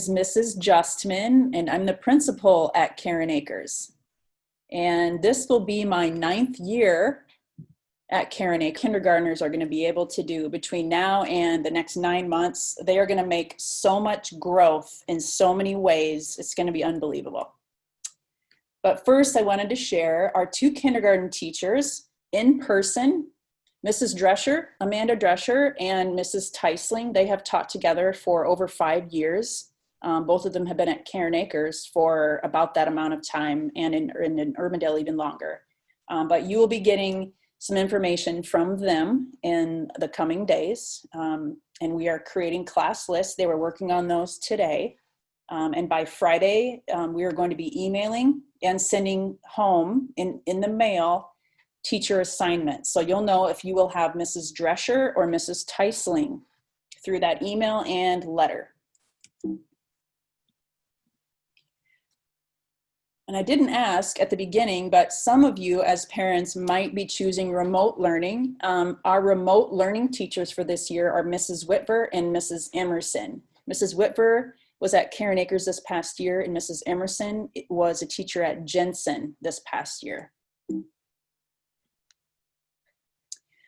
Mrs. Justman, and I'm the principal at Karen Acres. And this will be my 9th year at Karen Acres. Kindergartners are going to be able to do between now and the next 9 months. They are going to make so much growth in so many ways. It's going to be unbelievable. But first, I wanted to share our 2 kindergarten teachers in person, Mrs. Drescher, Amanda Drescher, and Mrs. Teisling. They have taught together for over 5 years. Both of them have been at Karen Acres for about that amount of time, and in Urbandale even longer. But you will be getting some information from them in the coming days. And we are creating class lists. They were working on those today. And by Friday, we are going to be emailing and sending home in the mail teacher assignments. So you'll know if you will have Mrs. Drescher or Mrs. Teisling through that email and letter. And I didn't ask at the beginning, but some of you as parents might be choosing remote learning. Our remote learning teachers for this year are Mrs. Whitver and Mrs. Emerson. Mrs. Whitver was at Karen Acres this past year, and Mrs. Emerson was a teacher at Jensen this past year.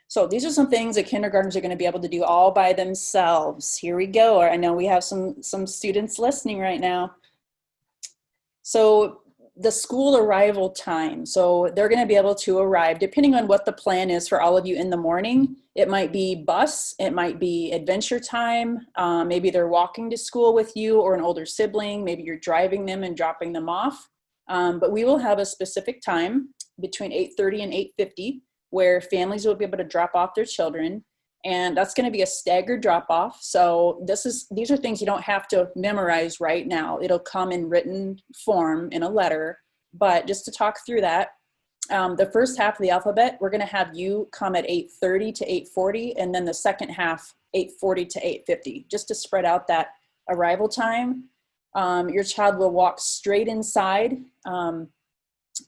So these are some things that kindergartners are going to be able to do all by themselves. Here we go. I know we have some students listening right now. So the school arrival time. So they're going to be able to arrive depending on what the plan is for all of you in the morning. It might be bus, it might be adventure time. Maybe they're walking to school with you or an older sibling. Maybe you're driving them and dropping them off. But we will have a specific time between 8:30 and 8:50 where families will be able to drop off their children. And that's going to be a staggered drop off. So these are things you don't have to memorize right now. It'll come in written form in a letter, but just to talk through that, the first half of the alphabet, we're going to have you come at 8:30 to 8:40, and then the second half, 8:40 to 8:50, just to spread out that arrival time. Your child will walk straight inside,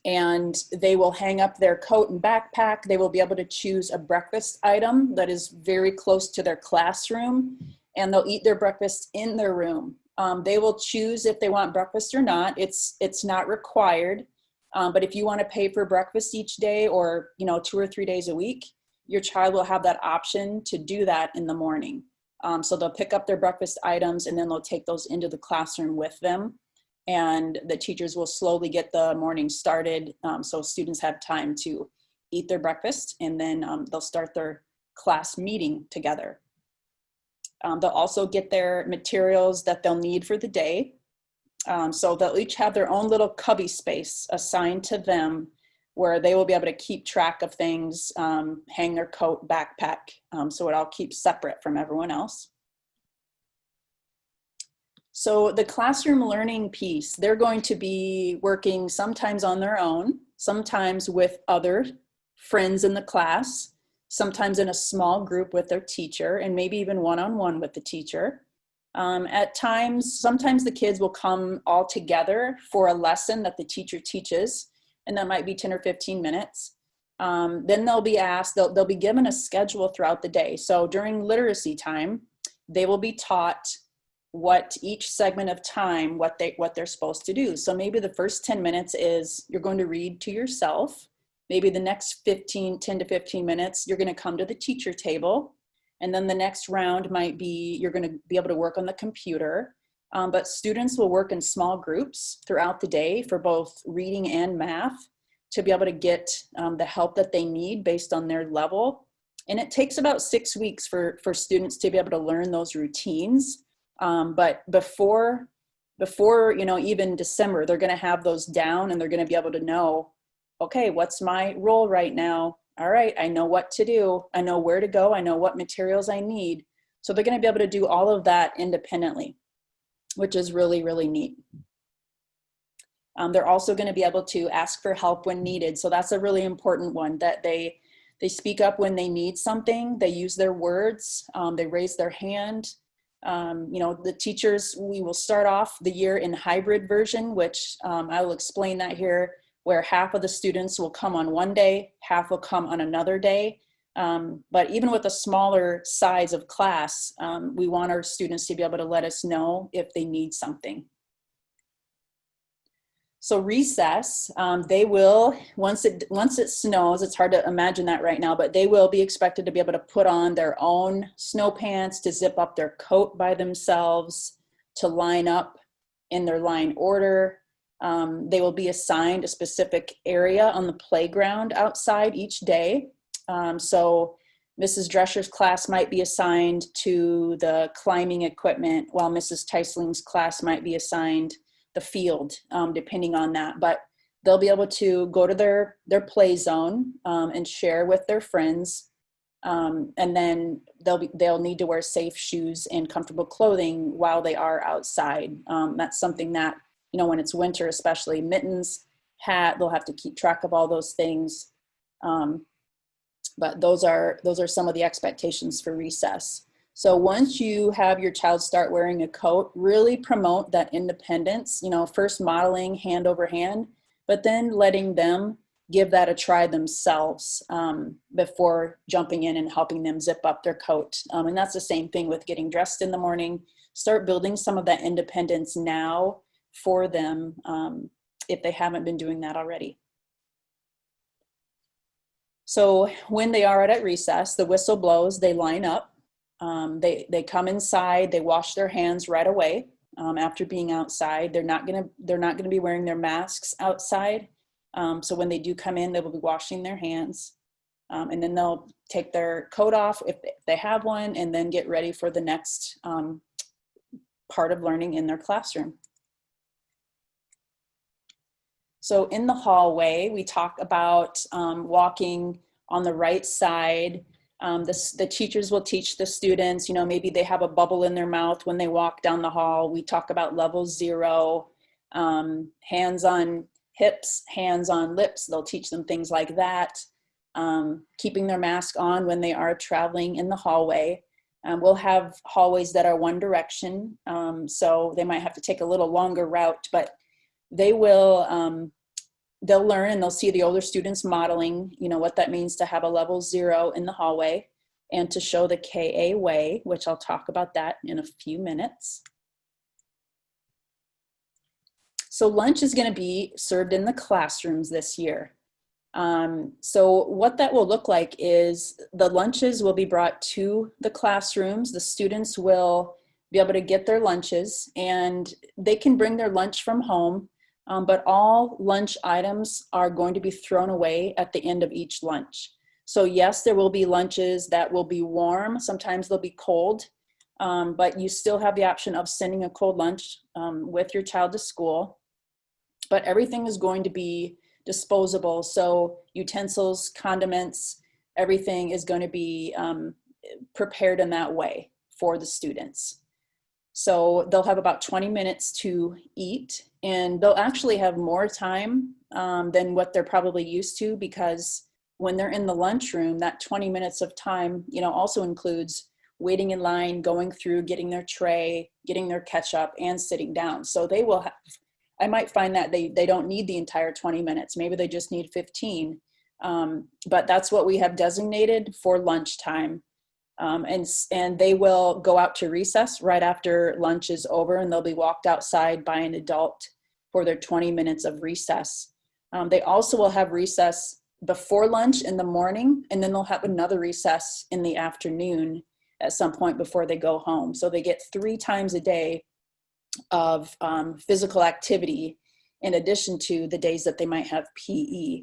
and they will hang up their coat and backpack. They will be able to choose a breakfast item that is very close to their classroom, and they'll eat their breakfast in their room. They will choose if they want breakfast or not. It's not required, but if you want to pay for breakfast each day or 2 or 3 days a week, your child will have that option to do that in the morning. So they'll pick up their breakfast items and then they'll take those into the classroom with them. And the teachers will slowly get the morning started so students have time to eat their breakfast, and then they'll start their class meeting together. They'll also get their materials that they'll need for the day. So they'll each have their own little cubby space assigned to them where they will be able to keep track of things, hang their coat, backpack, so it all keeps separate from everyone else. So the classroom learning piece, they're going to be working sometimes on their own, sometimes with other friends in the class, sometimes in a small group with their teacher, and maybe even one-on-one with the teacher. At times, sometimes the kids will come all together for a lesson that the teacher teaches, and that might be 10 or 15 minutes. Then they'll be asked, they'll be given a schedule throughout the day. So during literacy time, they will be taught what each segment of time, what they're supposed to do. So maybe the first 10 minutes is you're going to read to yourself. Maybe the next 10 to 15 minutes, you're going to come to the teacher table. And then the next round might be, you're going to be able to work on the computer. But students will work in small groups throughout the day for both reading and math to be able to get the help that they need based on their level. And it takes about 6 weeks for students to be able to learn those routines. But before even December, they're going to have those down, and they're going to be able to know, okay, what's my role right now? All right, I know what to do. I know where to go. I know what materials I need. So they're going to be able to do all of that independently, which is really, really neat. They're also going to be able to ask for help when needed. So that's a really important one, that they speak up when they need something. They use their words. They raise their hand. The teachers, we will start off the year in hybrid version, which I will explain that here, where half of the students will come on one day, half will come on another day. But even with a smaller size of class, we want our students to be able to let us know if they need something. So recess, they will, once it snows, it's hard to imagine that right now, but they will be expected to be able to put on their own snow pants, to zip up their coat by themselves, to line up in their line order. They will be assigned a specific area on the playground outside each day. So Mrs. Drescher's class might be assigned to the climbing equipment, while Mrs. Teisling's class might be assigned the field, depending on that. But they'll be able to go to their play zone and share with their friends. And then they'll need to wear safe shoes and comfortable clothing while they are outside. That's something that, you know, when it's winter, especially mittens, hat, they'll have to keep track of all those things. But those are some of the expectations for recess. So once you have your child start wearing a coat, really promote that independence, you know, first modeling hand over hand, but then letting them give that a try themselves before jumping in and helping them zip up their coat. And that's the same thing with getting dressed in the morning. Start building some of that independence now for them if they haven't been doing that already. So when they are at recess, the whistle blows, they line up. They come inside, they wash their hands right away after being outside. They're not gonna be wearing their masks outside. So when they do come in, they will be washing their hands. And then they'll take their coat off if they have one, and then get ready for the next part of learning in their classroom. So in the hallway, we talk about walking on the right side. The teachers will teach the students, you know, maybe they have a bubble in their mouth when they walk down the hall. We talk about level 0, hands on hips, hands on lips. They'll teach them things like that. Keeping their mask on when they are traveling in the hallway. We'll have hallways that are one direction, so they might have to take a little longer route, but they will, they'll learn and they'll see the older students modeling, you know, what that means to have a level 0 in the hallway, and to show the KA way, which I'll talk about that in a few minutes. So lunch is going to be served in the classrooms this year. So what that will look like is the lunches will be brought to the classrooms. The students will be able to get their lunches, and they can bring their lunch from home. But all lunch items are going to be thrown away at the end of each lunch. So yes, there will be lunches that will be warm. Sometimes they'll be cold, but you still have the option of sending a cold lunch with your child to school. But everything is going to be disposable. So utensils, condiments, everything is going to be prepared in that way for the students. So they'll have about 20 minutes to eat, and they'll actually have more time than what they're probably used to, because when they're in the lunchroom, that 20 minutes of time, you know, also includes waiting in line, going through, getting their tray, getting their ketchup, and sitting down. So they will have, I might find that they don't need the entire 20 minutes. Maybe they just need 15. But that's what we have designated for lunchtime. And they will go out to recess right after lunch is over, and they'll be walked outside by an adult for their 20 minutes of recess. They also will have recess before lunch in the morning, and then they'll have another recess in the afternoon at some point before they go home. So they get 3 times a day of physical activity in addition to the days that they might have PE.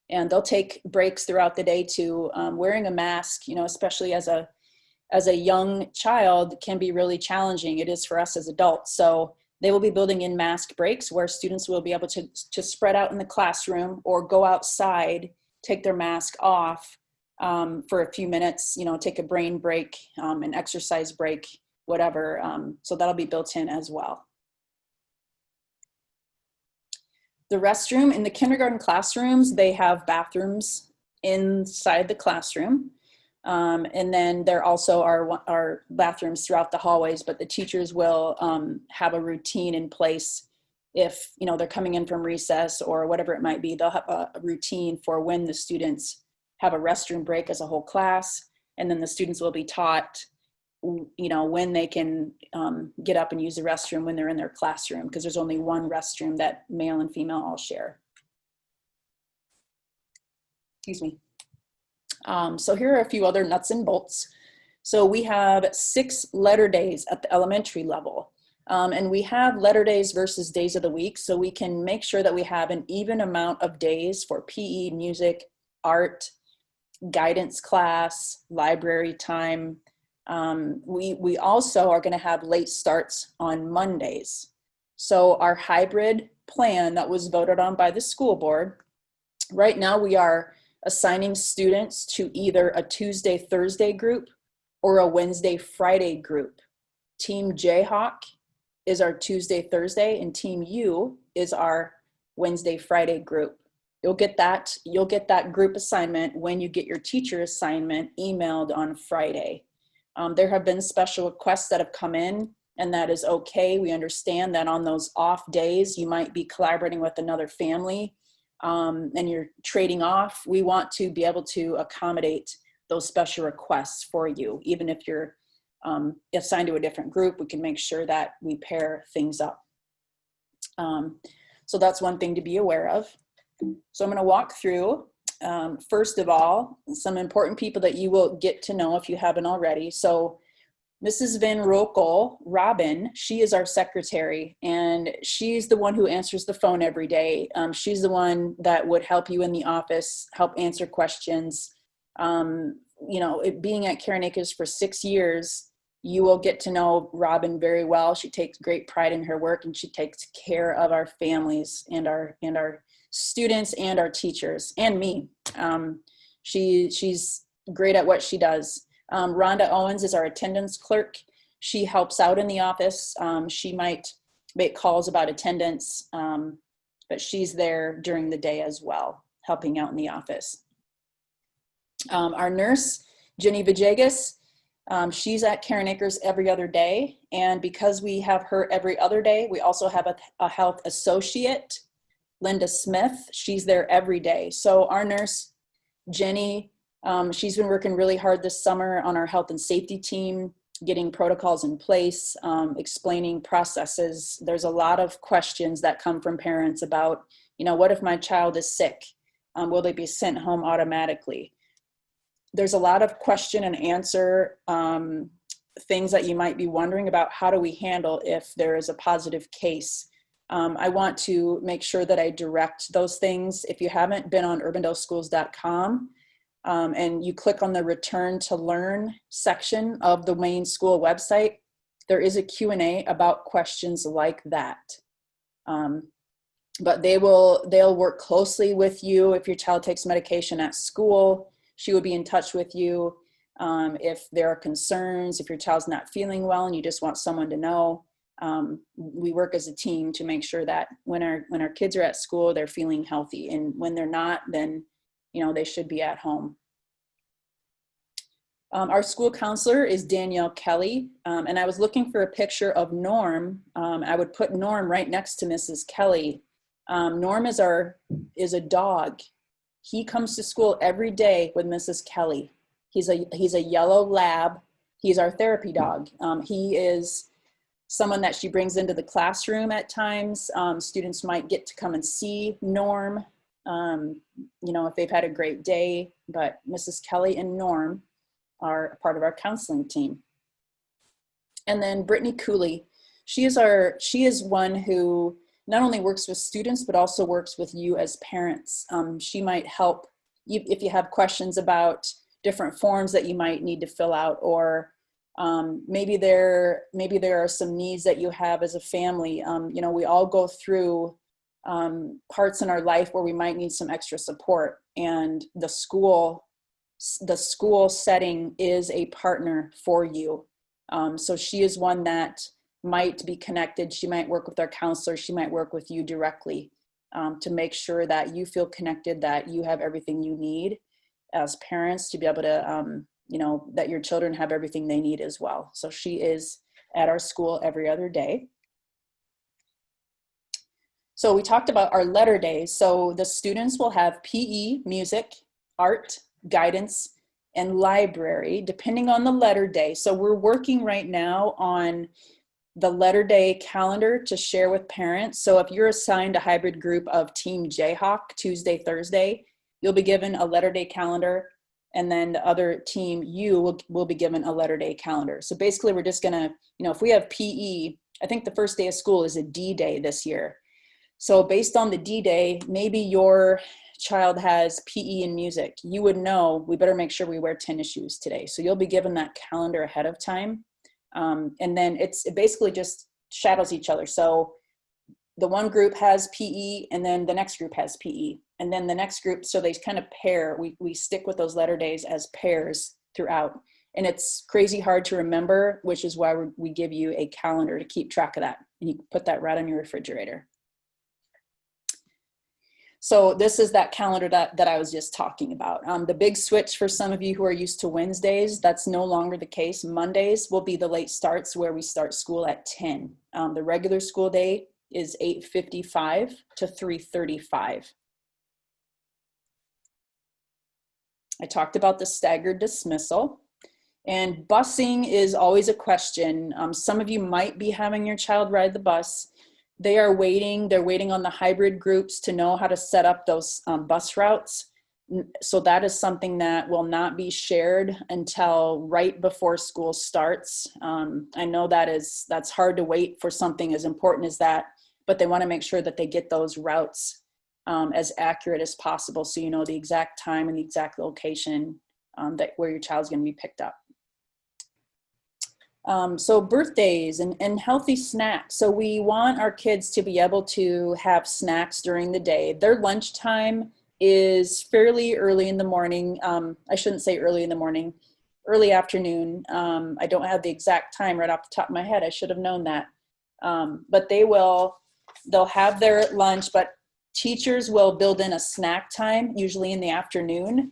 And they'll take breaks throughout the day to wearing a mask, you know, especially as a young child, can be really challenging. It is for us as adults. So they will be building in mask breaks where students will be able to spread out in the classroom or go outside, take their mask off for a few minutes, you know, take a brain break, an exercise break, whatever. So that'll be built in as well. The restroom in the kindergarten classrooms, they have bathrooms inside the classroom. And then there also are bathrooms throughout the hallways, but the teachers will have a routine in place. If, you know, they're coming in from recess or whatever it might be, they'll have a routine for when the students have a restroom break as a whole class, and then the students will be taught, you know, when they can get up and use the restroom when they're in their classroom, because there's only one restroom that male and female all share. Excuse me. So here are a few other nuts and bolts. So we have 6 letter days at the elementary level. And we have letter days versus days of the week, so we can make sure that we have an even amount of days for PE, music, art, guidance class, library time. We also are going to have late starts on Mondays. So our hybrid plan that was voted on by the school board, right now we are assigning students to either a Tuesday, Thursday group or a Wednesday, Friday group. Team Jayhawk is our Tuesday, Thursday, and Team U is our Wednesday, Friday group. You'll get that group assignment when you get your teacher assignment emailed on Friday. There have been special requests that have come in, and that is okay. We understand that on those off days, you might be collaborating with another family and you're trading off. We want to be able to accommodate those special requests for you. Even if you're assigned to a different group, we can make sure that we pair things up. So that's one thing to be aware of. So I'm going to walk through, first of all, some important people that you will get to know if you haven't already. So Mrs. Van Rokel, Robin, she is our secretary, and she's the one who answers the phone every day. She's the one that would help you in the office, help answer questions. You know, being at Caring Acres for 6 years, you will get to know Robin very well. She takes great pride in her work, and she takes care of our families and our students and our teachers and me. She's great at what she does. Rhonda Owens is our attendance clerk. She helps out in the office. She might make calls about attendance, but she's there during the day as well, helping out in the office. Our nurse, Jenny Vajegas, she's at Caring Acres every other day. And because we have her every other day, we also have a health associate, Linda Smith. She's there every day. So our nurse, Jenny, she's been working really hard this summer on our health and safety team, getting protocols in place, explaining processes. There's a lot of questions that come from parents about, you know, what if my child is sick? Will they be sent home automatically? There's a lot of question and answer things that you might be wondering about. How do we handle if there is a positive case? I want to make sure that I direct those things. If you haven't been on urbandaleschools.com, and you click on the Return to Learn section of the main school website, there is a Q&A about questions like that. But they'll work closely with you if your child takes medication at school. She will be in touch with you if there are concerns, if your child's not feeling well and you just want someone to know. We work as a team to make sure that when our kids are at school, they're feeling healthy, and when they're not, then you know, they should be at home. Our school counselor is Danielle Kelly, and I was looking for a picture of Norm. I would put Norm right next to Mrs. Kelly. Norm is a dog. He comes to school every day with Mrs. Kelly. He's a yellow lab. He's our therapy dog. He is someone that she brings into the classroom at times. Students might get to come and see Norm, you know, if they've had a great day, but Mrs. Kelly and Norm are a part of our counseling team. And then Brittany Cooley, she is one who not only works with students, but also works with you as parents. She might help you if you have questions about different forms that you might need to fill out, or maybe there are some needs that you have as a family. You know, we all go through parts in our life where we might need some extra support, and the school setting is a partner for you. So she is one that might be connected. She might work with our counselor. She might work with you directly to make sure that you feel connected, that you have everything you need as parents to be able to, you know, that your children have everything they need as well. So she is at our school every other day. So we talked about our letter days. So the students will have PE, music, art, guidance, and library, depending on the letter day. So we're working right now on the letter day calendar to share with parents. So if you're assigned a hybrid group of Team Jayhawk Tuesday, Thursday, you'll be given a letter day calendar, and then the other team, you will be given a letter day calendar. So basically we're just gonna, if we have PE, I think the first day of school is a D day this year. So based on the D day, maybe your child has PE and music. You would know, we better make sure we wear tennis shoes today. So you'll be given that calendar ahead of time. And then it basically just shadows each other. So the one group has PE, and then the next group has PE, and then the next group, so they kind of pair. We stick with those letter days as pairs throughout. And it's crazy hard to remember, which is why we give you a calendar to keep track of that. And you can put that right on your refrigerator. So this is that calendar that I was just talking about. The big switch for some of you who are used to Wednesdays, that's no longer the case. Mondays will be the late starts, where we start school at 10. The regular school day is 8:55 to 3:35. I talked about the staggered dismissal. And busing is always a question. Some of you might be having your child ride the bus. They're waiting on the hybrid groups to know how to set up those bus routes. So that is something that will not be shared until right before school starts. I know that's hard to wait for something as important as that, but they want to make sure that they get those routes as accurate as possible, so you know the exact time and the exact location where your child's going to be picked up. So birthdays and healthy snacks. So we want our kids to be able to have snacks during the day. Their lunchtime is fairly early in the morning. I shouldn't say early in the morning, early afternoon. I don't have the exact time right off the top of my head. I should have known that. But they'll have their lunch, but teachers will build in a snack time, usually in the afternoon.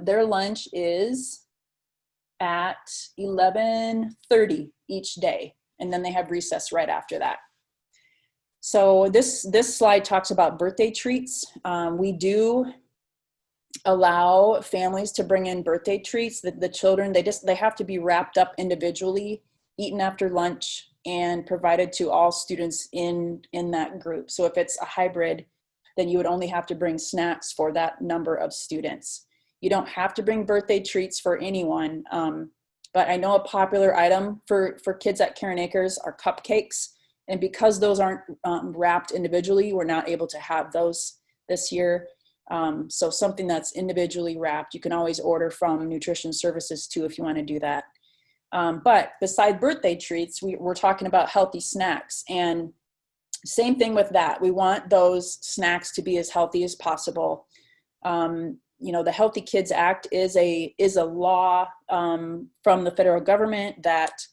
Their lunch is at 11:30 each day, and then they have recess right after that. So this slide talks about birthday treats. We do allow families to bring in birthday treats. The children, they have to be wrapped up individually, eaten after lunch, and provided to all students in that group. So if it's a hybrid, then you would only have to bring snacks for that number of students. You don't have to bring birthday treats for anyone, but I know a popular item for kids at Caron Acres are cupcakes. And because those aren't wrapped individually, we're not able to have those this year. So something that's individually wrapped, you can always order from Nutrition Services too if you want to do that. But beside birthday treats, we're talking about healthy snacks. And same thing with that. We want those snacks to be as healthy as possible. The Healthy Kids Act is a law from the federal government that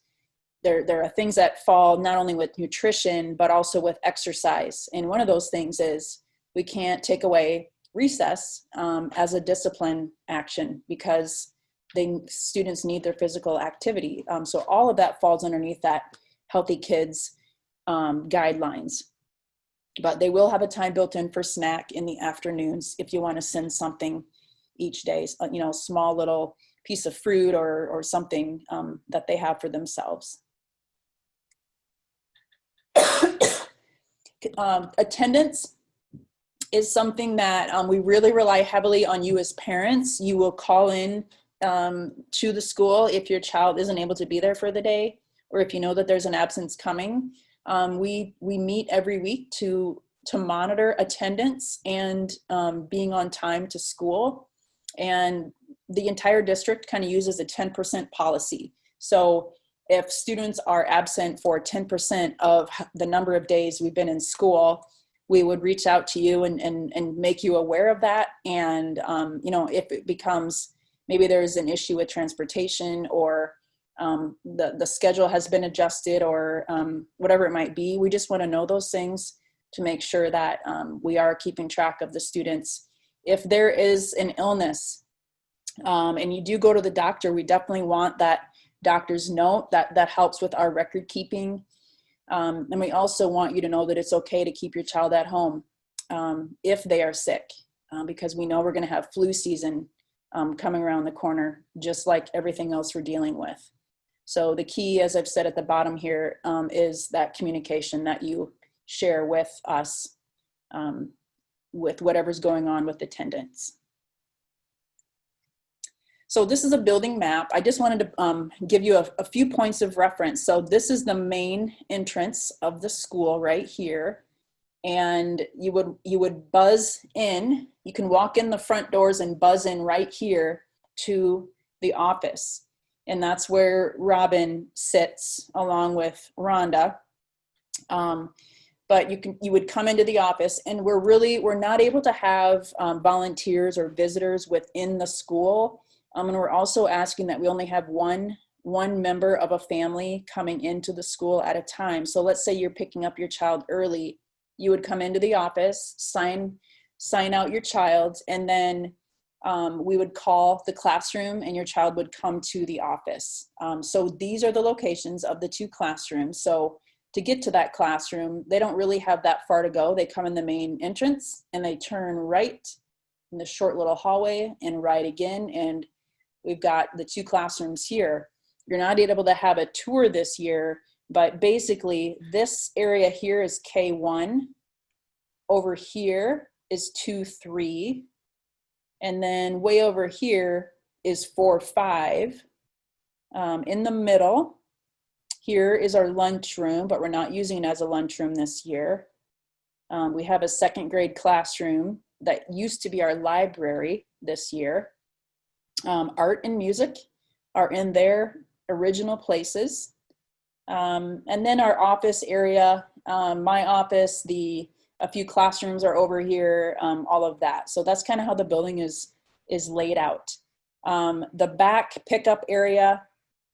there are things that fall not only with nutrition, but also with exercise. And one of those things is we can't take away recess as a discipline action because students need their physical activity. So all of that falls underneath that Healthy Kids guidelines. But they will have a time built in for snack in the afternoons if you want to send something each day, small little piece of fruit or something that they have for themselves. Attendance is something that we really rely heavily on you as parents. You will call in to the school if your child isn't able to be there for the day, or if you know that there's an absence coming. We meet every week to monitor attendance and being on time to school. And the entire district kind of uses a 10% policy. So if students are absent for 10% of the number of days we've been in school, we would reach out to you and make you aware of that. And, if it becomes, maybe there's an issue with transportation or the schedule has been adjusted or whatever it might be, we just want to know those things to make sure that we are keeping track of the students. If there is an illness and you do go to the doctor, we definitely want that doctor's note. That helps with our record keeping. And we also want you to know that it's okay to keep your child at home if they are sick, because we know we're going to have flu season coming around the corner, just like everything else we're dealing with. So the key, as I've said at the bottom here, is that communication that you share with us with whatever's going on with attendance. So this is a building map. I just wanted to give you a few points of reference. So this is the main entrance of the school right here. And you would buzz in. You can walk in the front doors and buzz in right here to the office. And that's where Robin sits along with Rhonda. But you would come into the office, and we're not able to have volunteers or visitors within the school. And we're also asking that we only have one member of a family coming into the school at a time. So let's say you're picking up your child early. You would come into the office, sign out your child, and then we would call the classroom and your child would come to the office. So these are the locations of the 2 classrooms. So to get to that classroom, they don't really have that far to go. They come in the main entrance and they turn right in the short little hallway and right again. And we've got the 2 classrooms here. You're not able to have a tour this year, but basically this area here is K1. Over here is 2-3. And then way over here is 4-5. In the middle, here is our lunchroom, but we're not using it as a lunchroom this year. We have a 2nd grade classroom that used to be our library this year. Art and music are in their original places. And then our office area, my office, a few classrooms are over here, all of that. So that's kind of how the building is laid out. The back pickup area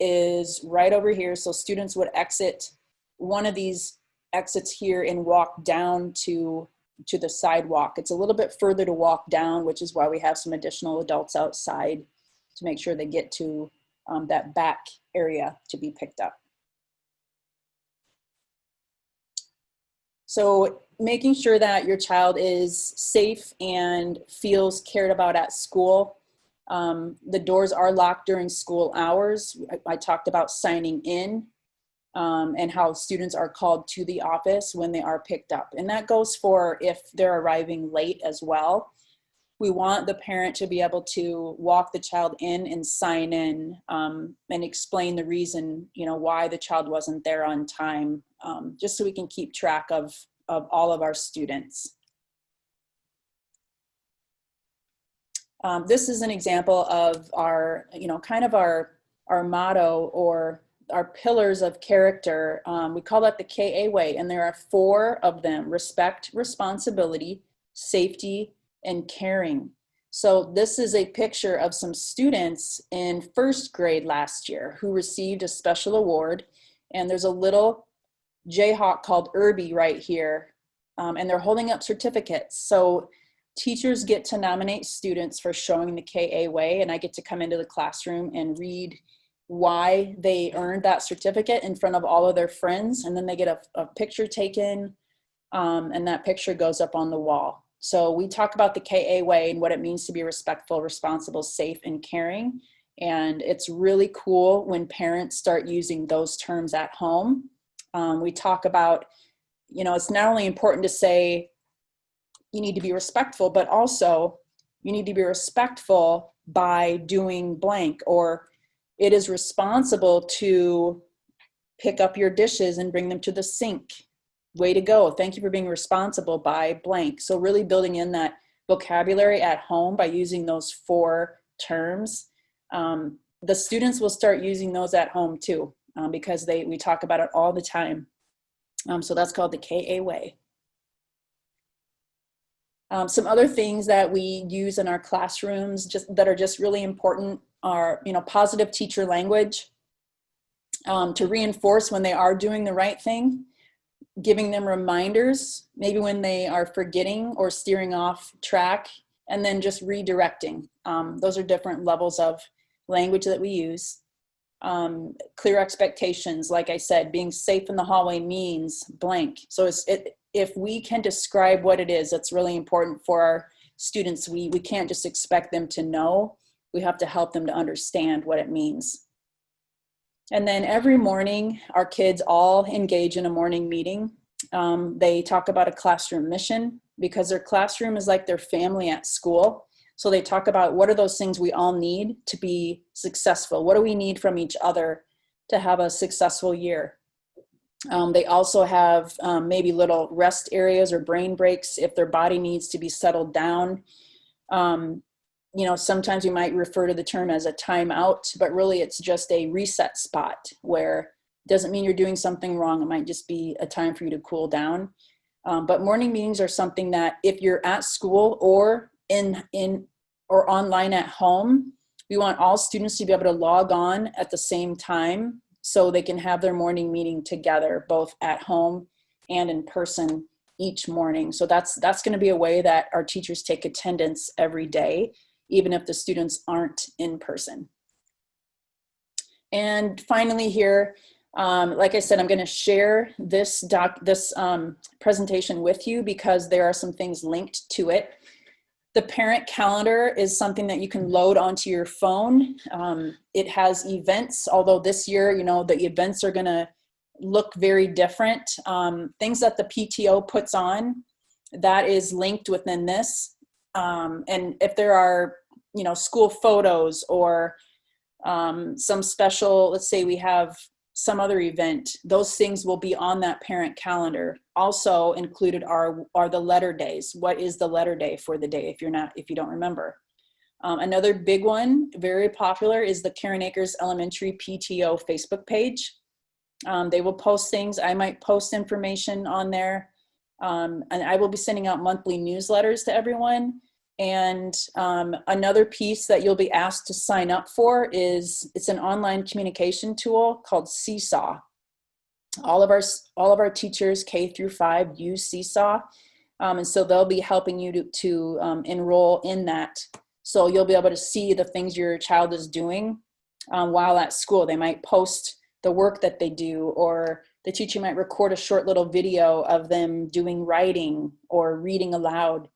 is right over here. So students would exit one of these exits here and walk down to the sidewalk. It's a little bit further to walk down, which is why we have some additional adults outside to make sure they get to that back area to be picked up. So making sure that your child is safe and feels cared about at school. The doors are locked during school hours. I talked about signing in and how students are called to the office when they are picked up. And that goes for if they're arriving late as well. We want the parent to be able to walk the child in and sign in and explain the reason, why the child wasn't there on time, just so we can keep track of all of our students. This is an example of our, kind of our motto or our pillars of character. We call that the KA way, and there are 4 of them: respect, responsibility, safety, and caring. So this is a picture of some students in 1st grade last year who received a special award. And there's a little Jayhawk called Irby right here, and they're holding up certificates. So teachers get to nominate students for showing the KA way, and I get to come into the classroom and read why they earned that certificate in front of all of their friends, and then they get a picture taken, and that picture goes up on the wall. So we talk about the KA way and what it means to be respectful, responsible, safe, and caring. And it's really cool when parents start using those terms at home. We talk about, it's not only important to say you need to be respectful, but also you need to be respectful by doing blank, or it is responsible to pick up your dishes and bring them to the sink. Way to go. Thank you for being responsible by blank. So really building in that vocabulary at home by using those 4 terms. The students will start using those at home too, because we talk about it all the time. So that's called the KA way. Some other things that we use in our classrooms that are just really important are, positive teacher language, to reinforce when they are doing the right thing, giving them reminders, maybe when they are forgetting or steering off track, and then just redirecting. Those are different levels of language that we use. Clear expectations, like I said, being safe in the hallway means blank. So if we can describe what it is, that's really important for our students. We can't just expect them to know. we have to help them to understand what it means. And then every morning, our kids all engage in a morning meeting. They talk about a classroom mission because their classroom is like their family at school. So they talk about what are those things we all need to be successful? What do we need from each other to have a successful year? They also have maybe little rest areas or brain breaks if their body needs to be settled down. You know, sometimes we might refer to the term as a timeout, but really it's just a reset spot where it doesn't mean you're doing something wrong. It might just be a time for you to cool down. But morning meetings are something that if you're at school or in or online at home, we want all students to be able to log on at the same time so they can have their morning meeting together, both at home and in person each morning. So that's going to be a way that our teachers take attendance every day, even if the students aren't in person. And finally here, like I said, I'm going to share this presentation with you because there are some things linked to it. The parent calendar is something that you can load onto your phone. It has events, although this year, you know, the events are going to look very different. Things that the PTO puts on, that is linked within this. And if there are, you know, school photos or some special, let's say we have some other event, those things will be on that parent calendar. Also included are the letter days. What is the letter day for the day if you don't remember? Another big one, very popular, is the Karen Acres Elementary PTO Facebook page. They will post things. I might post information on there. And I will be sending out monthly newsletters to everyone. And another piece that you'll be asked to sign up for is it's an online communication tool called Seesaw. All of our teachers K through 5 use Seesaw, and so they'll be helping you to enroll in that. So you'll be able to see the things your child is doing while at school. They might post the work that they do, or the teacher might record a short little video of them doing writing or reading aloud.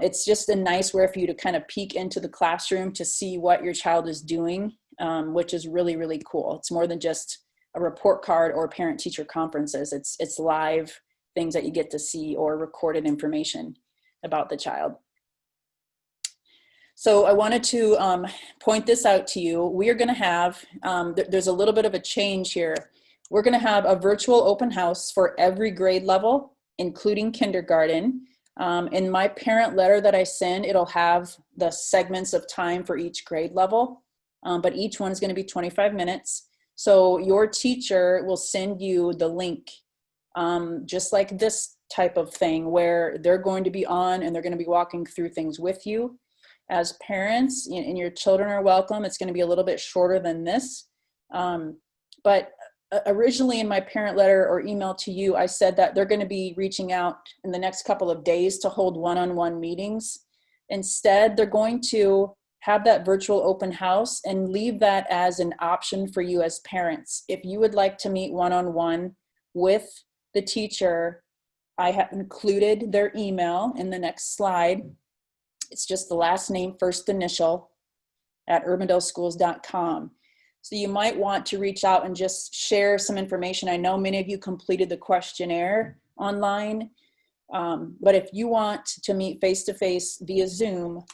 It's just a nice way for you to kind of peek into the classroom to see what your child is doing, which is really, really cool. It's more than just a report card or parent-teacher conferences. It's live things that you get to see or recorded information about the child. So I wanted to point this out to you. We are going to have, there's a little bit of a change here. We're going to have a virtual open house for every grade level, including kindergarten. In my parent letter that I send, it'll have the segments of time for each grade level, but each one is going to be 25 minutes. So your teacher will send you the link, just like this type of thing, where they're going to be on and they're going to be walking through things with you. As parents, and your children are welcome, it's going to be a little bit shorter than this. But originally in my parent letter or email to you, I said that they're going to be reaching out in the next couple of days to hold one-on-one meetings. Instead, they're going to have that virtual open house and leave that as an option for you as parents. If you would like to meet one-on-one with the teacher, I have included their email in the next slide. It's just the last name, first initial at urbandaleschools.com. So you might want to reach out and just share some information. I know many of you completed the questionnaire online, but if you want to meet face-to-face via Zoom,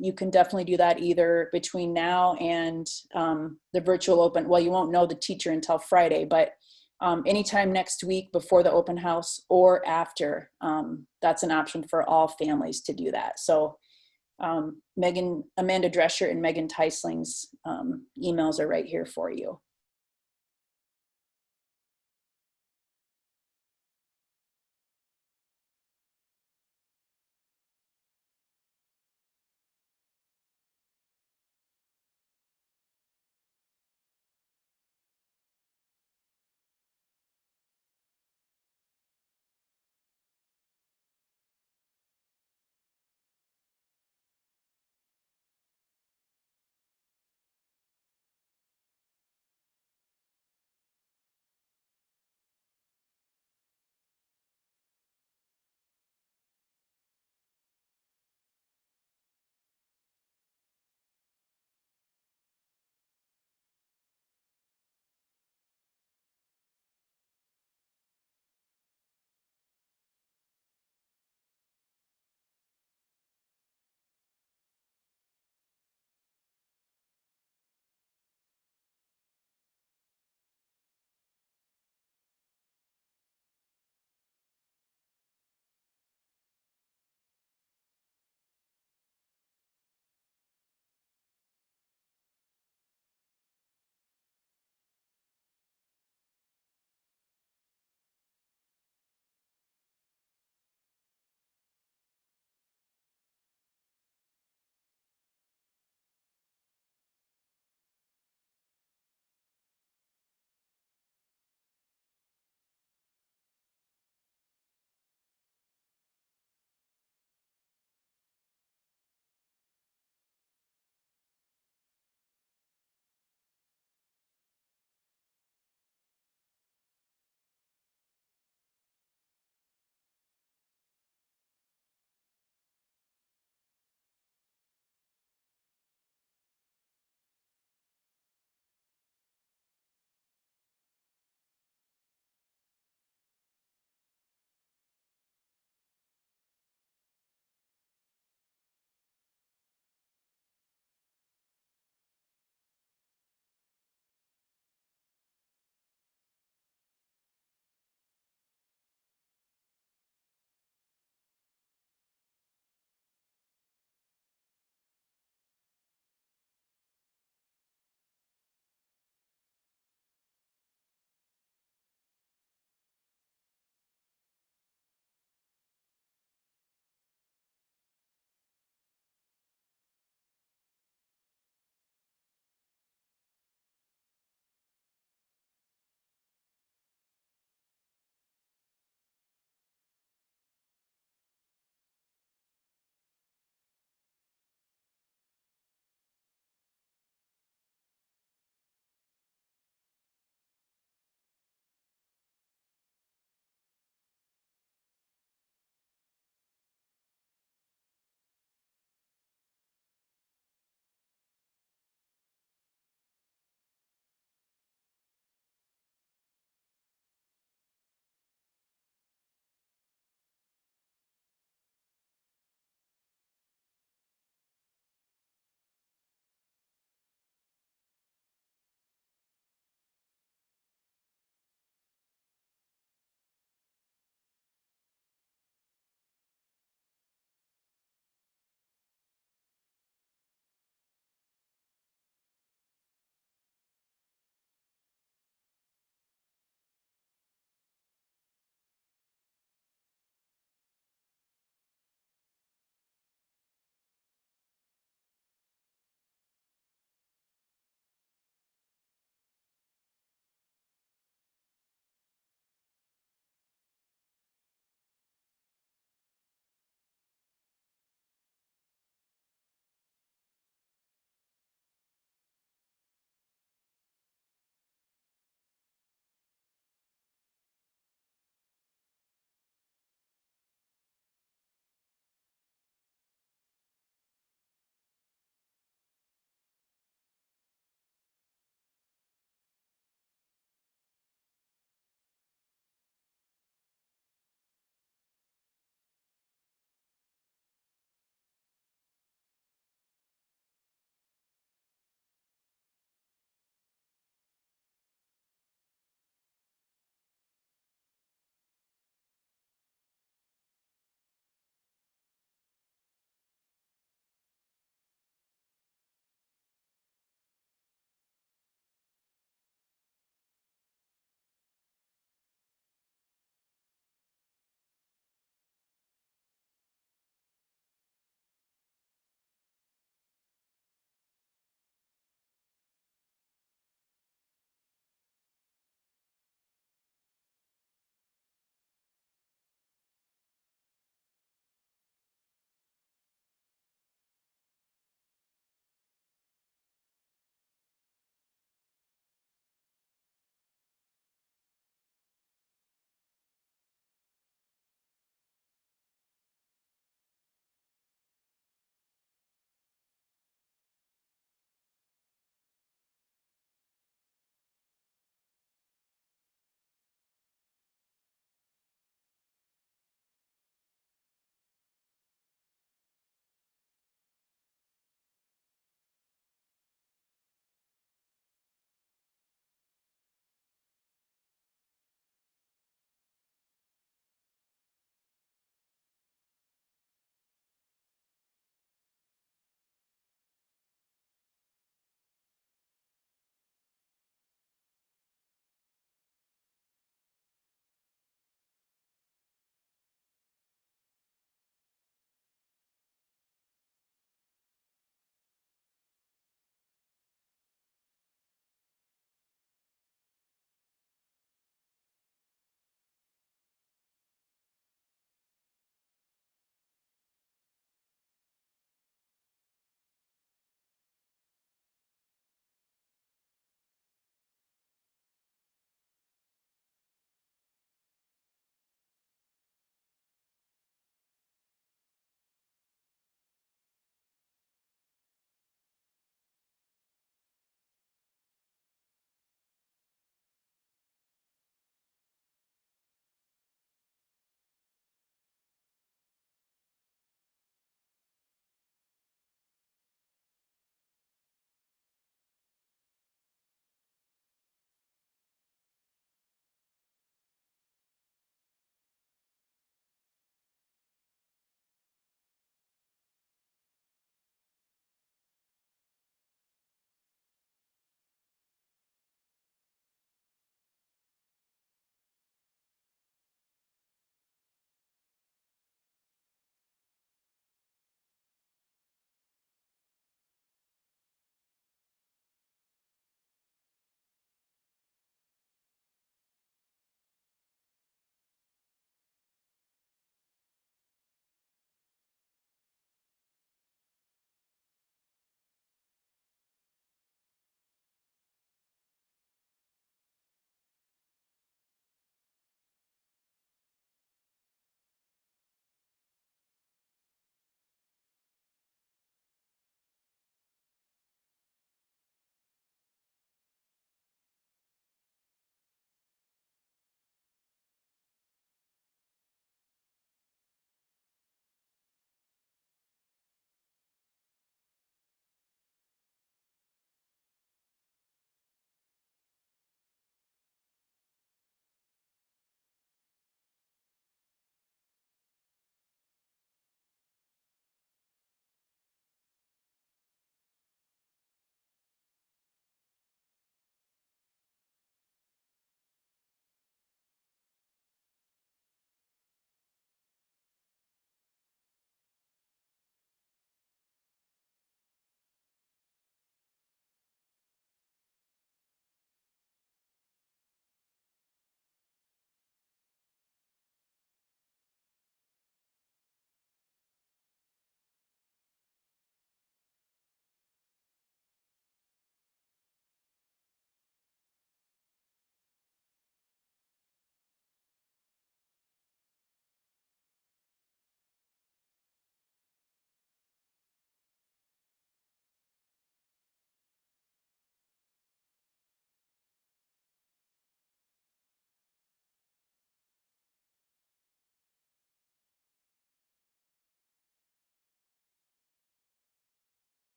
you can definitely do that either between now and the virtual open. Well, you won't know the teacher until Friday, but anytime next week before the open house or after, that's an option for all families to do that. So Amanda Drescher and Megan Teisling's emails are right here for you.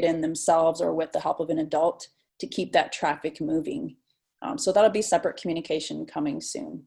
in themselves or with the help of an adult to keep that traffic moving. So that'll be separate communication coming soon.